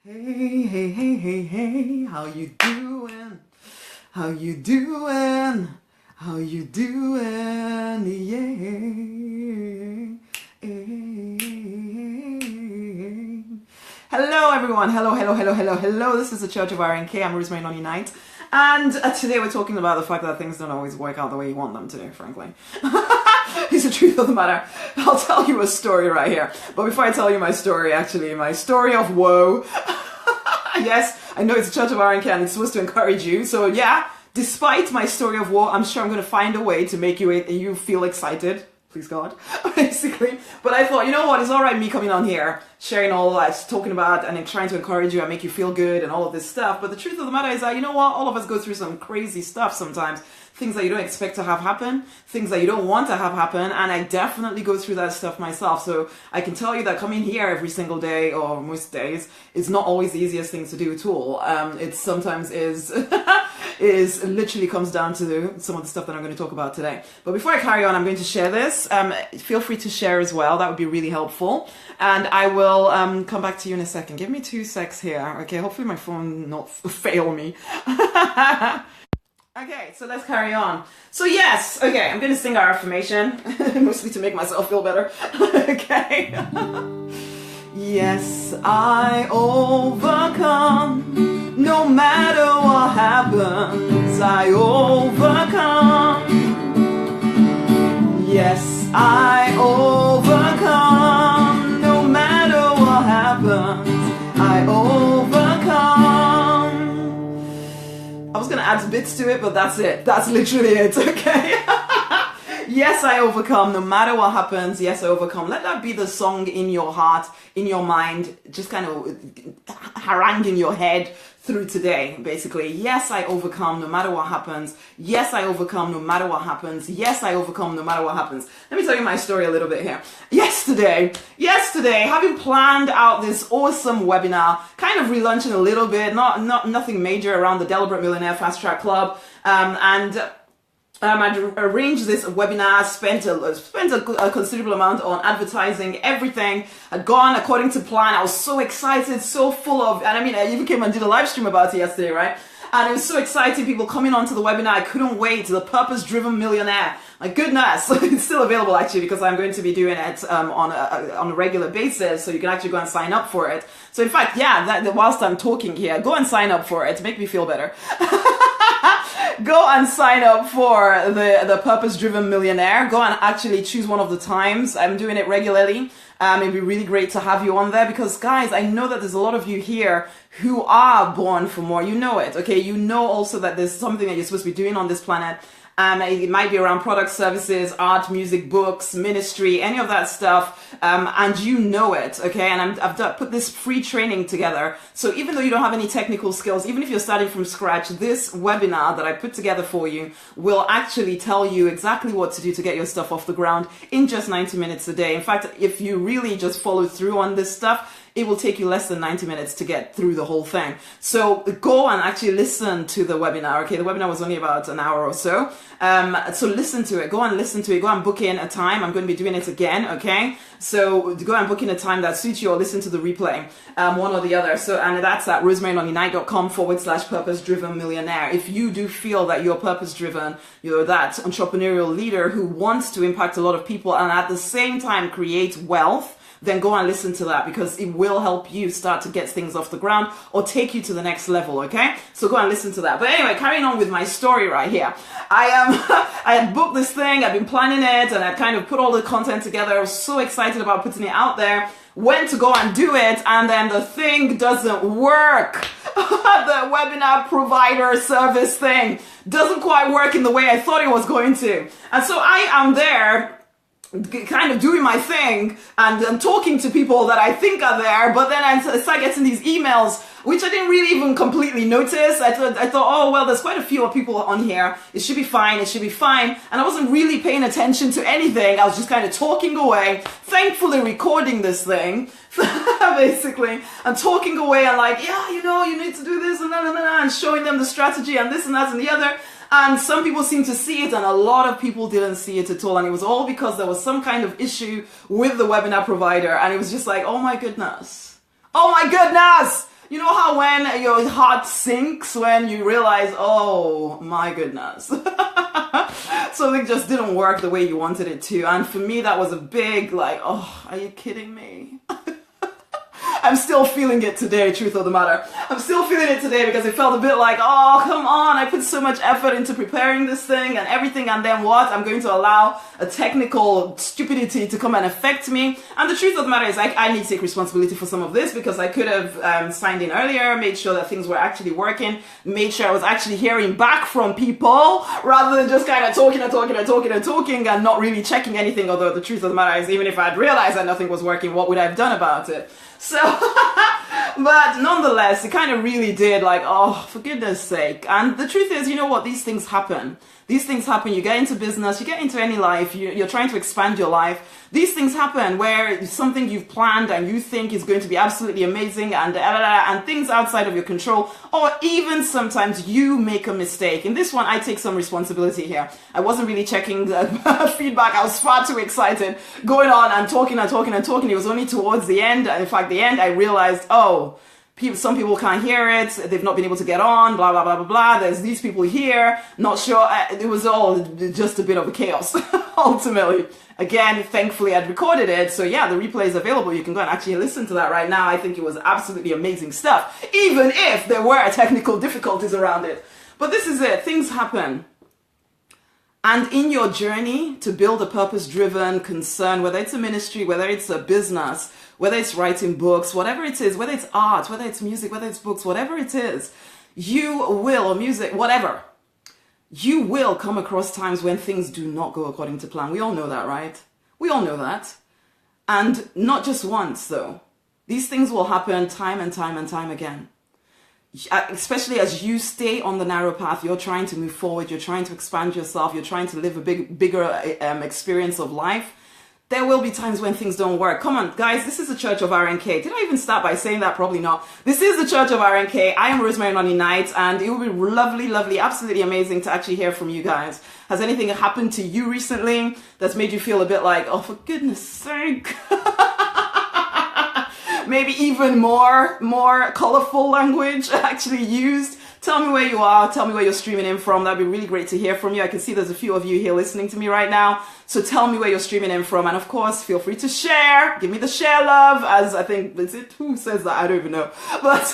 Hey, hey, hey, hey, hey, how you doing? How you doing? How you doing? Yeah. Hello everyone, hello. This is the Church of RNK. I'm Rosemary Nonny. And today we're talking about the fact that things don't always work out the way you want them to, frankly. It's the truth of the matter. I'll tell you a story right here. But before I tell you my story, actually, my story of woe. Yes, I know it's the Church of RNK and it's supposed to encourage you. So yeah, despite my story of woe, I'm sure I'm going to find a way to make you feel excited. Please God, basically. But I thought, you know what, it's all right me coming on here, sharing all that, talking about and trying to encourage you and make you feel good and all of this stuff. But the truth of the matter is that, you know what, all of us go through some crazy stuff sometimes. Things that you don't expect to have happen, things that you don't want to have happen, and I definitely go through that stuff myself. So I can tell you that coming here every single day, or most days, is not always the easiest thing to do at all. It sometimes is literally comes down to some of the stuff that I'm going to talk about today. But before I carry on, I'm going to share this. Feel free to share as well. That would be really helpful. And I will come back to you in a second. Give me 2 secs here. Okay, hopefully my phone not fail me. Okay, so let's carry on. So yes, okay, I'm going to sing our affirmation, mostly to make myself feel better. Okay. Yes, I overcome. No matter what happens, I overcome. Yes, I overcome. No matter what happens, I overcome. I was going to add bits to it, but that's it. That's literally it, okay? Yes, I overcome. No matter what happens, yes, I overcome. Let that be the song in your heart, in your mind, just kind of harangue in your head through today, basically. Yes, I overcome no matter what happens. Yes, I overcome no matter what happens. Yes, I overcome no matter what happens. Let me tell you my story a little bit here. Yesterday, having planned out this awesome webinar, kind of relaunching a little bit, nothing major around the Deliberate Millionaire Fast Track Club, I'd arranged this webinar, spent a considerable amount on advertising, everything had gone according to plan. I was so excited, so full of, and I mean, I even came and did a live stream about it yesterday, right? And it was so exciting, people coming onto the webinar. I couldn't wait. The Purpose-Driven Millionaire. My goodness, it's still available actually because I'm going to be doing it on a regular basis, so you can actually go and sign up for it. So in fact, yeah, whilst I'm talking here, go and sign up for it. Make me feel better. Go and sign up for the Purpose-Driven Millionaire. Go and actually choose one of the times. I'm doing it regularly. It'd be really great to have you on there because, guys, I know that there's a lot of you here who are born for more. You know it, okay? You know also that there's something that you're supposed to be doing on this planet. It might be around products, services, art, music, books, ministry, any of that stuff, and you know it, okay? And I've put this free training together. So even though you don't have any technical skills, even if you're starting from scratch, this webinar that I put together for you will actually tell you exactly what to do to get your stuff off the ground in just 90 minutes a day. In fact, if you really just follow through on this stuff, it will take you less than 90 minutes to get through the whole thing. So go and actually listen to the webinar, okay? The webinar was only about an hour or so. So listen to it. Go and listen to it. Go and book in a time. I'm going to be doing it again, okay? So go and book in a time that suits you or listen to the replay, one or the other. So, and that's at rosemarynonny.com/purpose-driven millionaire. If you do feel that you're purpose-driven, you're that entrepreneurial leader who wants to impact a lot of people and at the same time create wealth, then go and listen to that because it will help you start to get things off the ground or take you to the next level, okay? So go and listen to that. But anyway, carrying on with my story right here. I had booked this thing, I've been planning it, and I kind of put all the content together. I was so excited about putting it out there. Went to go and do it, and then the thing doesn't work. The webinar provider service thing doesn't quite work in the way I thought it was going to. And so I am there kind of doing my thing and talking to people that I think are there, but then I start getting these emails which I didn't really even completely notice. I thought, oh, well, there's quite a few people on here. It should be fine. It should be fine. And I wasn't really paying attention to anything. I was just kind of talking away, thankfully recording this thing, basically, and talking away and like, yeah, you know, you need to do this and and showing them the strategy and this and that and the other. And some people seem to see it and a lot of people didn't see it at all. And it was all because there was some kind of issue with the webinar provider. And it was just like, oh my goodness. Oh my goodness. You know how when your heart sinks when you realize, oh my goodness, something just didn't work the way you wanted it to. And for me, that was a big like, oh, are you kidding me? I'm still feeling it today, truth of the matter. I'm still feeling it today because it felt a bit like, oh, come on, I put so much effort into preparing this thing and everything, and then what? I'm going to allow a technical stupidity to come and affect me. And the truth of the matter is I need to take responsibility for some of this, because I could have signed in earlier, made sure that things were actually working, made sure I was actually hearing back from people rather than just kind of talking and not really checking anything. Although the truth of the matter is, even if I'd realized that nothing was working, what would I have done about it? So, but nonetheless, it kind of really did like, oh, for goodness sake. And the truth is, you know what? These things happen. These things happen. You get into business, you get into any life, you're trying to expand your life. These things happen where something you've planned and you think is going to be absolutely amazing and things outside of your control, or even sometimes you make a mistake. In this one, I take some responsibility here. I wasn't really checking the feedback. I was far too excited going on and talking. It was only towards the end. In fact, the end, I realized, oh, some people can't hear it. They've not been able to get on, blah, blah, blah, blah, blah. There's these people here. Not sure. It was all just a bit of a chaos, ultimately. Again, thankfully, I'd recorded it. So yeah, the replay is available. You can go and actually listen to that right now. I think it was absolutely amazing stuff, even if there were technical difficulties around it. But this is it. Things happen. And in your journey to build a purpose-driven concern, whether it's a ministry, whether it's a business, whether it's writing books, whatever it is, whether it's art, whether it's music, whether it's books, whatever it is, you will, or music, whatever, you will come across times when things do not go according to plan. We all know that, right? We all know that. And not just once, though. These things will happen time and time and time again. Especially as you stay on the narrow path, you're trying to move forward, you're trying to expand yourself, you're trying to live a bigger experience of life. There will be times when things don't work. Come on, guys, this is the Church of RNK. Did I even start by saying that? Probably not. This is the Church of RNK. I am Rosemary Nonny Knight, and it will be lovely, lovely, absolutely amazing to actually hear from you guys. Has anything happened to you recently that's made you feel a bit like, oh, for goodness sake? Maybe even more colorful language actually used. Tell me where you are. Tell me where you're streaming in from. That'd be really great to hear from you. I can see there's a few of you here listening to me right now. So tell me where you're streaming in from. And of course, feel free to share. Give me the share love. As I think, is it? Who says that? I don't even know. But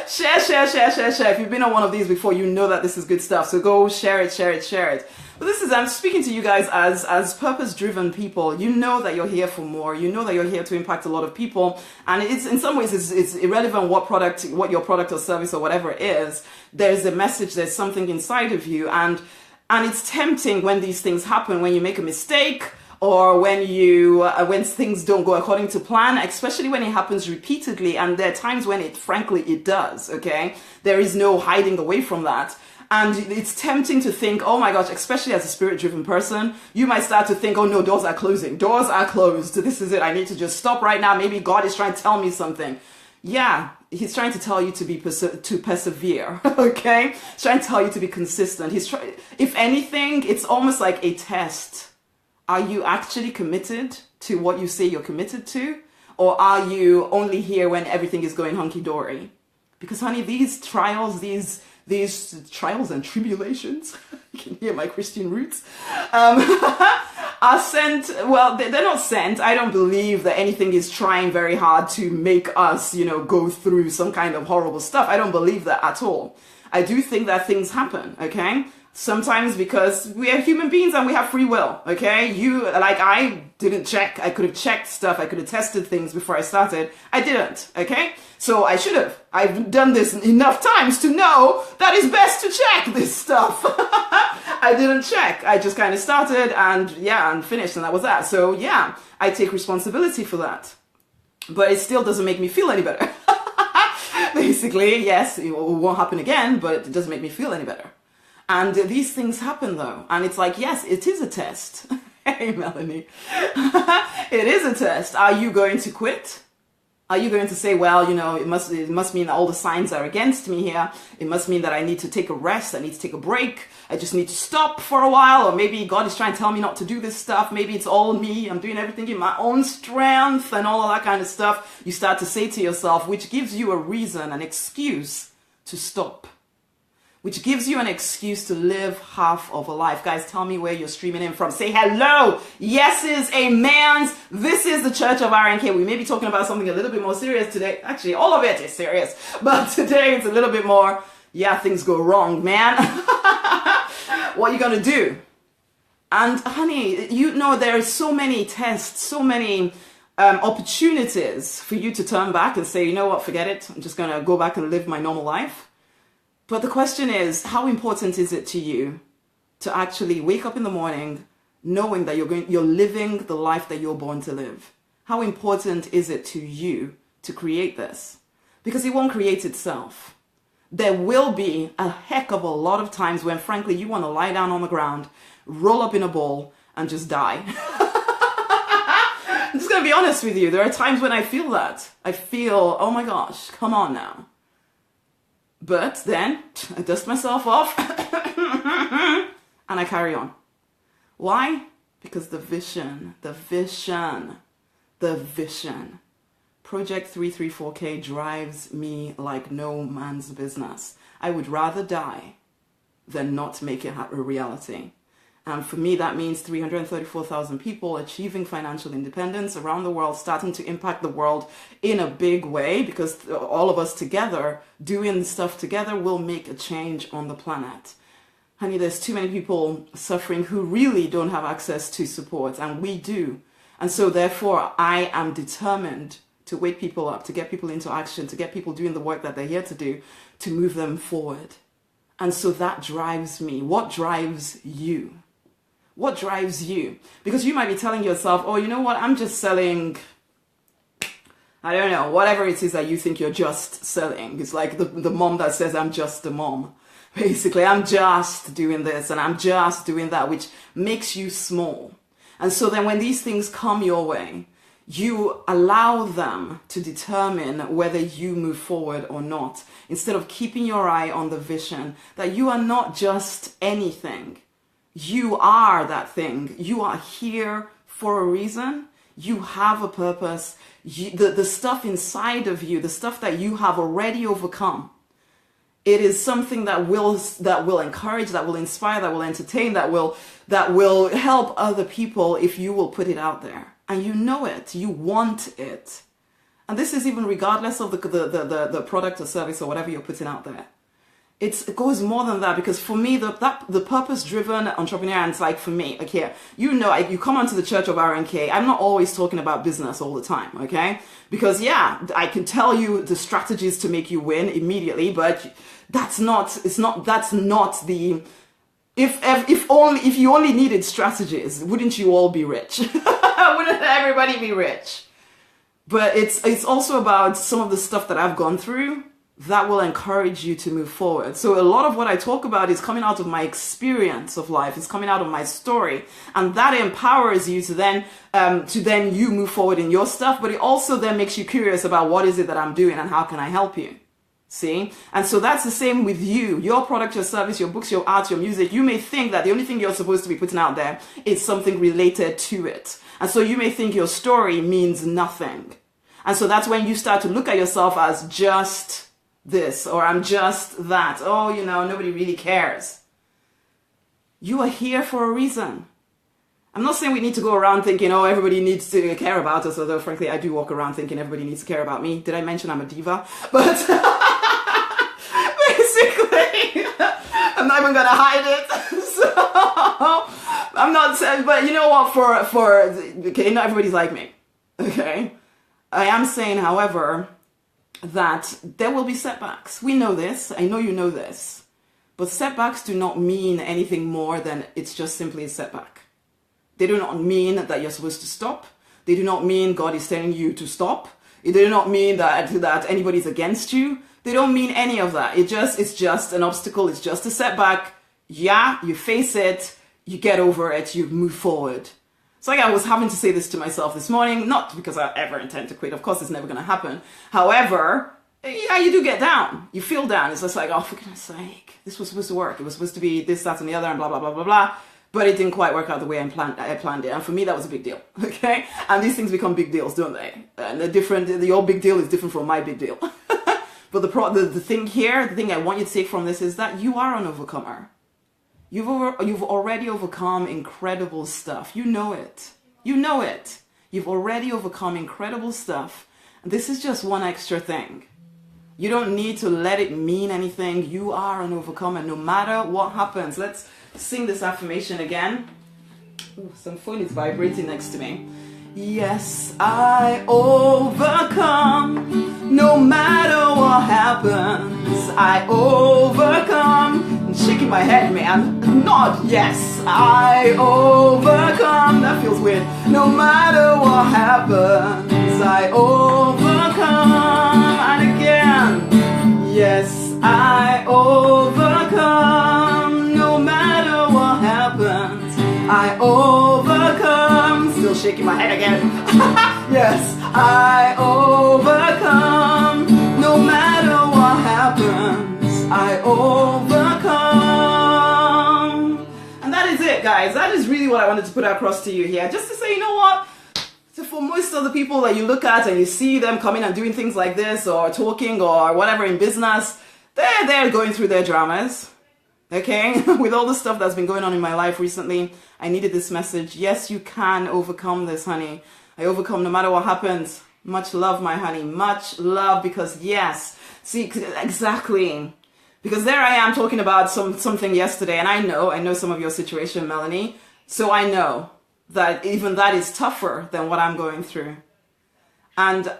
share. If you've been on one of these before, you know that this is good stuff. So go share it. But this is, I'm speaking to you guys as purpose-driven people. You know that you're here for more. You know that you're here to impact a lot of people. And it's, in some ways, it's irrelevant what your product or service or whatever it is. There's a message, there's something inside of you. And it's tempting when these things happen, when you make a mistake, or when things don't go according to plan, especially when it happens repeatedly. And there are times when frankly, it does, okay? There is no hiding away from that. And it's tempting to think, oh my gosh, especially as a spirit-driven person, you might start to think, oh no, doors are closing. Doors are closed. This is it. I need to just stop right now. Maybe God is trying to tell me something. Yeah, he's trying to tell you to persevere, okay? He's trying to tell you to be consistent. If anything, it's almost like a test. Are you actually committed to what you say you're committed to? Or are you only here when everything is going hunky-dory? Because honey, these trials and tribulations, you can hear my Christian roots, are sent, well, they're not sent. I don't believe that anything is trying very hard to make us, go through some kind of horrible stuff. I don't believe that at all. I do think that things happen, okay? Sometimes because we are human beings and we have free will, okay? I didn't check. I could have checked stuff. I could have tested things before I started. I didn't, okay? So I should have. I've done this enough times to know that it's best to check this stuff. I didn't check. I just kind of started and finished, and that was that. So yeah, I take responsibility for that. But it still doesn't make me feel any better. Basically, yes, it won't happen again, but it doesn't make me feel any better. And these things happen though. And it's like, yes, it is a test. Hey, Melanie. It is a test. Are you going to quit? Are you going to say, well, it must mean that all the signs are against me here. It must mean that I need to take a rest. I need to take a break. I just need to stop for a while. Or maybe God is trying to tell me not to do this stuff. Maybe it's all me. I'm doing everything in my own strength and all of that kind of stuff. You start to say to yourself, which gives you a reason, an excuse to stop. Which gives you an excuse to live half of a life. Guys, tell me where you're streaming in from. Say hello. Yeses, amens. This is the Church of RNK. We may be talking about something a little bit more serious today. Actually, all of it is serious. But today it's a little bit more, things go wrong, man. What are you going to do? And honey, there are so many tests, so many opportunities for you to turn back and say, you know what, forget it. I'm just going to go back and live my normal life. But the question is, how important is it to you to actually wake up in the morning knowing that you're living the life that you're born to live? How important is it to you to create this? Because it won't create itself. There will be a heck of a lot of times when, frankly, you want to lie down on the ground, roll up in a ball, and just die. I'm just going to be honest with you. There are times when I feel that. I feel, oh my gosh, come on now. But then I dust myself off and I carry on. Why? Because the vision, Project 334K drives me like no man's business. I would rather die than not make it a reality. And for me, that means 334,000 people achieving financial independence around the world, starting to impact the world in a big way, because all of us together, doing stuff together, will make a change on the planet. Honey, there's too many people suffering who really don't have access to support, and we do. And so therefore, I am determined to wake people up, to get people into action, to get people doing the work that they're here to do, to move them forward. And so that drives me. What drives you? What drives you? Because you might be telling yourself, oh, you know what? I'm just selling, I don't know, whatever it is that you think you're just selling. It's like the mom that says, I'm just a mom. Basically, I'm just doing this and I'm just doing that, which makes you small. And so then when these things come your way, you allow them to determine whether you move forward or not, instead of keeping your eye on the vision that you are not just anything. You are that thing. You are here for a reason. You have a purpose. The stuff inside of you, the stuff that you have already overcome, it is something that will encourage, that will inspire, that will entertain, that will help other people if you will put it out there. And you know it. You want it. And this is even regardless of the product or service or whatever you're putting out there. It goes more than that, because for me, the purpose-driven entrepreneur, and it's like for me, okay, you come onto the Church of RNK, I'm not always talking about business all the time, okay? Because I can tell you the strategies to make you win immediately, but if you only needed strategies, wouldn't you all be rich? Wouldn't everybody be rich? But it's also about some of the stuff that I've gone through that will encourage you to move forward. So a lot of what I talk about is coming out of my experience of life. It's coming out of my story. And that empowers you to then you move forward in your stuff. But it also then makes you curious about what is it that I'm doing and how can I help you? See? And so that's the same with you. Your product, your service, your books, your art, your music. You may think that the only thing you're supposed to be putting out there is something related to it. And so you may think your story means nothing. And so that's when you start to look at yourself as just this, or I'm just that. Oh, nobody really cares. You are here for a reason. I'm not saying we need to go around thinking, oh, everybody needs to care about us, although frankly, I do walk around thinking everybody needs to care about me. Did I mention I'm a diva? But basically, I'm not even going to hide it. So I'm not saying, but you know what, okay, not everybody's like me. Okay. I am saying, however, that there will be setbacks. We know this. I know you know this. But setbacks do not mean anything more than it's just simply a setback. They do not mean that you're supposed to stop. They do not mean God is telling you to stop. They do not mean that anybody's against you. They don't mean any of that. It's just an obstacle. It's just a setback. Yeah, you face it. You get over it. You move forward. So I was having to say this to myself this morning, not because I ever intend to quit. Of course, it's never going to happen. However, yeah, you do get down. You feel down. It's just like, oh, for goodness sake, this was supposed to work. It was supposed to be this, that, and the other, and blah, blah, blah, blah, blah. But it didn't quite work out the way I planned it. And for me, that was a big deal. Okay? And these things become big deals, don't they? And your big deal is different from my big deal. But the thing here, the thing I want you to take from this is that you are an overcomer. You've already overcome incredible stuff. You know it. You know it. You've already overcome incredible stuff. And this is just one extra thing. You don't need to let it mean anything. You are an overcomer no matter what happens. Let's sing this affirmation again. Ooh, some phone is vibrating next to me. Yes, I overcome no matter what happens. I overcome. I'm shaking my head, man. Nod. Yes, I overcome. That feels weird. No matter what happens, I overcome. And again. Yes, I overcome. No matter what happens, I overcome. Still shaking my head again. Yes, I overcome. No matter what happens, I overcome. And that is it, guys. That is really what I wanted to put across to you here. Just to say, you know what? So for most of the people that you look at and you see them coming and doing things like this or talking or whatever in business, they're going through their dramas. Okay, with all the stuff that's been going on in my life recently, I needed this message. Yes, you can overcome this, honey. I overcome no matter what happens. Much love, my honey. Much love, because yes, see, exactly. Because there I am talking about something yesterday, and I know some of your situation, Melanie. So I know that even that is tougher than what I'm going through. And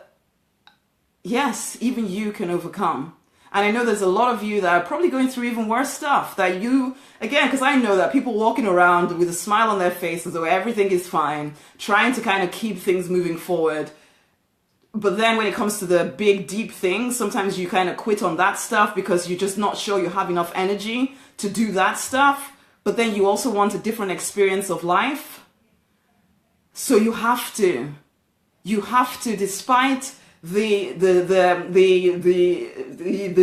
yes, even you can overcome. And I know there's a lot of you that are probably going through even worse stuff that you, again, because I know that people walking around with a smile on their face as though everything is fine, trying to kind of keep things moving forward. But then when it comes to the big, deep things, sometimes you kind of quit on that stuff because you're just not sure you have enough energy to do that stuff. But then you also want a different experience of life. So you have to, despite the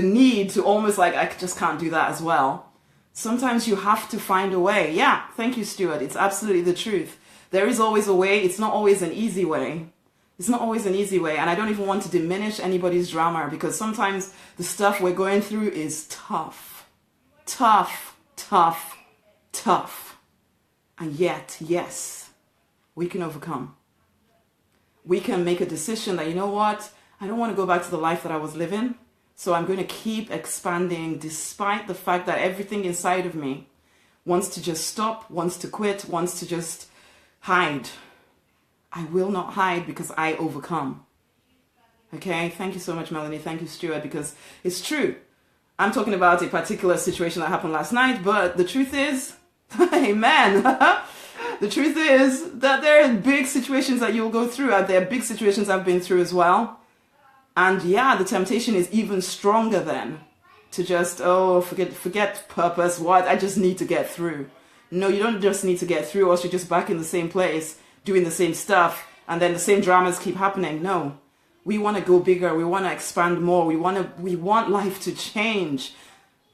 need to almost like, I just can't do that as well. Sometimes you have to find a way. Yeah, thank you, Stuart. It's absolutely the truth. There is always a way. It's not always an easy way. It's not always an easy way. And I don't even want to diminish anybody's drama, because sometimes the stuff we're going through is tough. Tough, tough, tough. And yet, yes, we can overcome. We can make a decision that, you know what, I don't want to go back to the life that I was living. So I'm going to keep expanding despite the fact that everything inside of me wants to just stop, wants to quit, wants to just hide. I will not hide because I overcome. Okay, thank you so much, Melanie. Thank you, Stuart, because it's true. I'm talking about a particular situation that happened last night, but the truth is, amen. The truth is that there are big situations that you'll go through. There are big situations I've been through as well. And yeah, the temptation is even stronger then to just, forget purpose. What? I just need to get through. No, you don't just need to get through, or else you're just back in the same place, doing the same stuff, and then the same dramas keep happening. No, we want to go bigger. We want to expand more. We want life to change.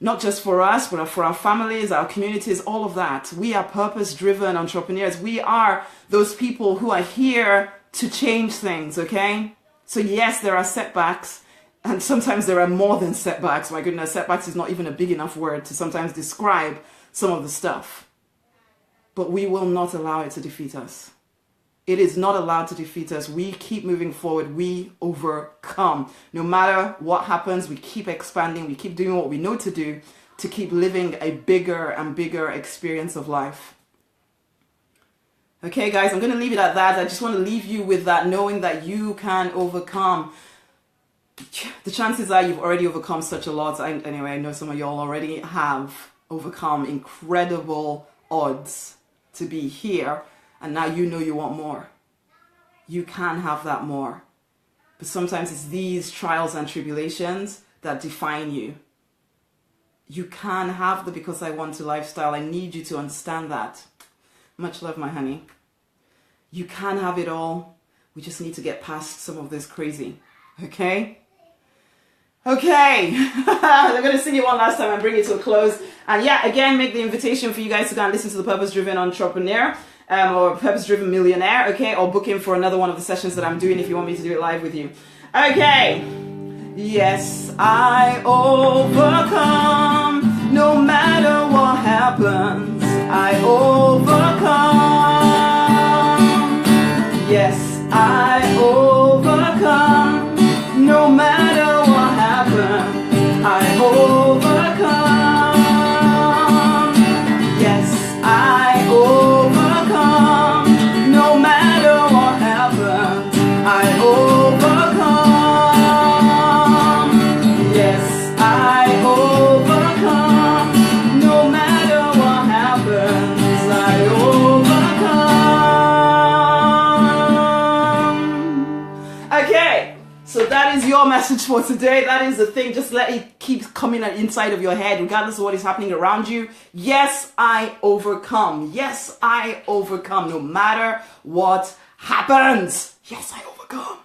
Not just for us, but for our families, our communities, all of that. We are purpose-driven entrepreneurs. We are those people who are here to change things, okay? So yes, there are setbacks, and sometimes there are more than setbacks. My goodness, setbacks is not even a big enough word to sometimes describe some of the stuff. But we will not allow it to defeat us. It is not allowed to defeat us. We keep moving forward. We overcome. No matter what happens, we keep expanding. We keep doing what we know to do to keep living a bigger and bigger experience of life. Okay, guys, I'm going to leave it at that. I just want to leave you with that, knowing that you can overcome. The chances are you've already overcome such a lot. Anyway, I know some of y'all already have overcome incredible odds to be here. And now you know you want more. You can have that more. But sometimes it's these trials and tribulations that define you. You can have the because I want to lifestyle. I need you to understand that. Much love, my honey. You can have it all. We just need to get past some of this crazy. Okay? Okay. I'm going to sing it one last time and bring it to a close. And yeah, again, make the invitation for you guys to go and listen to the Purpose Driven Entrepreneur or Purpose Driven Millionaire, okay? Or book in for another one of the sessions that I'm doing if you want me to do it live with you. Okay. Yes, I overcome. No matter what happens, I overcome. Yes, I overcome. No matter what happens, I overcome. Yes, I overcome. No matter what happens, I overcome. Yes, I overcome. No matter what happens, I overcome. Okay. So that is your message for today. That is the thing. Just let it keep coming inside of your head, regardless of what is happening around you. Yes, I overcome. Yes, I overcome. No matter what happens. Yes, I overcome.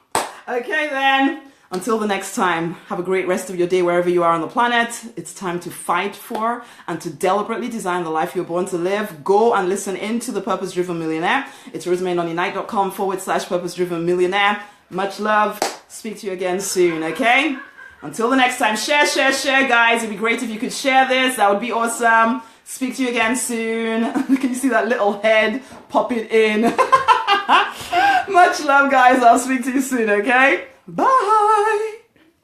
Okay then. Until the next time, have a great rest of your day wherever you are on the planet. It's time to fight for and to deliberately design the life you're born to live. Go and listen into the Purpose Driven Millionaire. It's rosemarynonny.com/Purpose Driven Millionaire. Much love. Speak to you again soon, okay? Until the next time, share, guys. It'd be great if you could share this. That would be awesome. Speak to you again soon. Can you see that little head popping in? Much love, guys. I'll speak to you soon, okay? Bye.